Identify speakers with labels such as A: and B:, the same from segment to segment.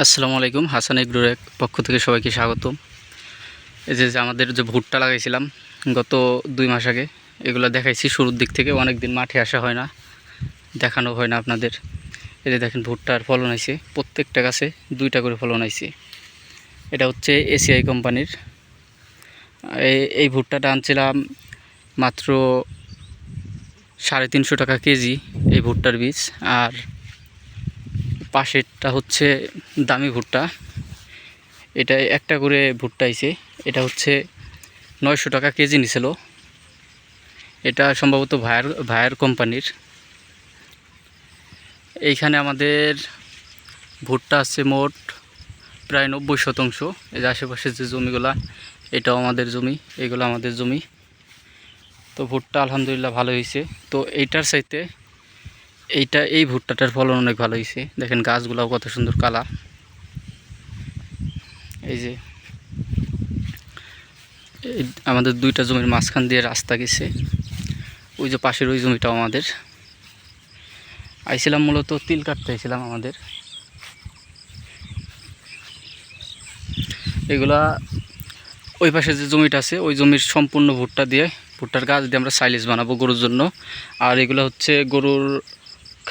A: আসসালামু আলাইকুম। হাসান এগ্রোর পক্ষ থেকে সবাইকে স্বাগতম। এই যে আমাদের যে ভুট্টা লাগাইছিলাম গত 2 মাস আগে, এগুলো দেখাইছি শুরুর দিক থেকে। অনেক দিন মাঠে আসা হয় না, দেখানো হয় না আপনাদের। এই যে দেখেন ভুট্টার ফলন হয়েছে, প্রত্যেকটা গাছে 2টা করে ফলন হয়েছে। এটা হচ্ছে এসিআই কোম্পানির। এই ভুট্টাটা আনছিলাম মাত্র 350 টাকা কেজি এই ভুট্টার বীজ। আর পাশেরটা হচ্ছে দামি ভুট্টা, এটা একটা করে ভুট্টা আইছে। এটা হচ্ছে 900 টাকা কেজি নিছিল। এটা সম্ভবত ভায়ার কোম্পানির। এইখানে আমাদের ভুট্টা আছে মোট প্রায় 90%। এই যে আশেপাশে যে জমিগুলা, এটাও আমাদের জমি, এগুলো আমাদের জমি। তো ভুট্টা আলহামদুলিল্লাহ ভালো হয়েছে। তো এইটার চাইতে এই ভুট্টাটার ফলন অনেক ভালো হয়েছে। দেখেন গাছগুলাও কত সুন্দর কালা। এই যে আমাদের 2টা জমির মাঝখান দিয়ে রাস্তা গেছে। ওই যে পাশের ওই জমিটাও আমাদের। আইছিলাম মূলত তিল কাটতে আইছিলাম আমাদের। এগুলা ওই পাশে যে জমিটা আছে, ওই জমির সম্পূর্ণ ভুট্টার গাছ দিয়ে আমরা সাইলেজ বানাবো গরুর জন্য। আর এগুলো হচ্ছে গরুর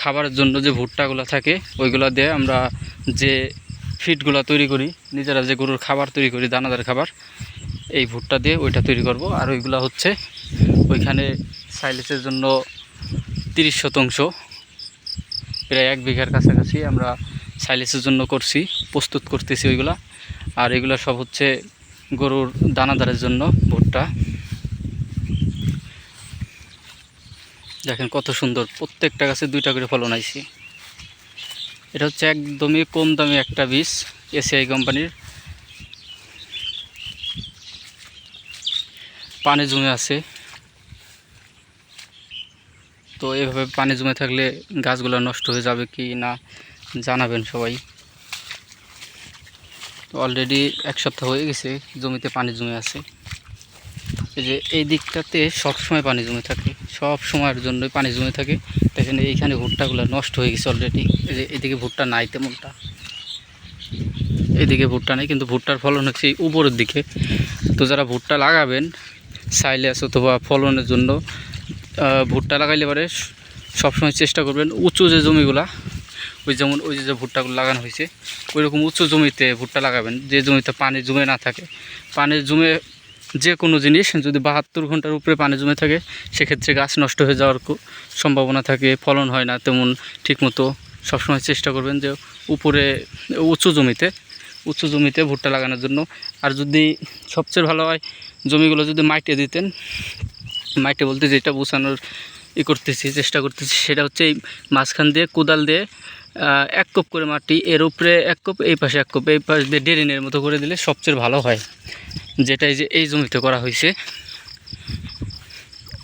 A: খাবারের জন্য যে ভুট্টাগুলো থাকে, ওইগুলো দিয়ে আমরা যে ফিডগুলো তৈরি করি, নিজেরা যে গরুর খাবার তৈরি করি, দানাদার খাবার, এই ভুট্টা দিয়ে ওইটা তৈরি করব। আর ওইগুলো হচ্ছে ওইখানে সাইলেজের জন্য 30%, প্রায় 1 বিঘার কাছাকাছি আমরা সাইলেজের জন্য প্রস্তুত করতেছি ওইগুলা। আর এগুলো সব হচ্ছে গরুর দানাদারের জন্য ভুট্টা। দেখেন কত সুন্দর, প্রত্যেকটা গাছে 2টা করে ফলন আইছে। এটা হচ্ছে একদমই কম দামি একটা বীজ, এসিআই কোম্পানির। পানি জমে আছে, তো এভাবে পানি জমে থাকলে গাছগুলো নষ্ট হয়ে যাবে কি না জানাবেন সবাই। তো অলরেডি 1 সপ্তাহ হয়ে গেছে জমিতে পানি জমে আছে। এই যে এই দিকটাতে সবসময় পানি জমে থাকে, সব সময়ের জন্যই পানি জমে থাকে। দেখেন এইখানে ভুট্টাগুলো নষ্ট হয়ে গেছে অলরেডি। এই যে এদিকে ভুট্টা নাই তেমনটা, এদিকে ভুট্টা নেই, কিন্তু ভুট্টার ফলন হচ্ছে উপরের দিকে। তো যারা ভুট্টা লাগাবেন সাইলেজ অথবা ফলনের জন্য, ভুট্টা লাগাইলে পরে সবসময় চেষ্টা করবেন উঁচু যে জমিগুলা, যেমন ওই যে ভুট্টাগুলো লাগানো হয়েছে, ওইরকম উঁচু জমিতে ভুট্টা লাগাবেন, যে জমিতে পানি জমে না থাকে। পানি জমে যে কোনো জিনিস যদি 72 ঘন্টার উপরে পানি জমে থাকে, সেক্ষেত্রে গাছ নষ্ট হয়ে যাওয়ার সম্ভাবনা থাকে, ফলন হয় না তেমন ঠিকমতো। সবসময় চেষ্টা করবেন যে উপরে উঁচু জমিতে ভুট্টা লাগানোর জন্য। আর যদি সবচেয়ে ভালো হয়, জমিগুলো যদি মাইটে দিতেন। মাইটে বলতে যেটা বোঝানোর চেষ্টা করতেছি, সেটা হচ্ছে এই মাঝখান দিয়ে কোদাল দিয়ে 1 কোপ করে মাটি, এর উপরে 1 কোপ, এই পাশে 1 কোপ, এই পাশ দিয়ে ড্রেনের মতো করে দিলে সবচেয়ে ভালো হয়। যেটা এই জমিতে করা হয়েছে,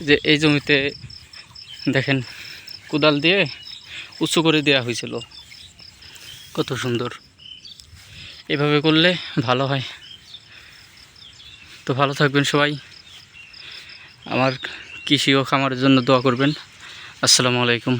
A: যে এই জমিতে দেখেন কোদাল দিয়ে উঁচু করে দেওয়া হয়েছিল, কত সুন্দর। এভাবে করলে ভালো হয়। তো ভালো থাকবেন সবাই, আমার কৃষি ও খামারের জন্য দোয়া করবেন। আসসালামু আলাইকুম।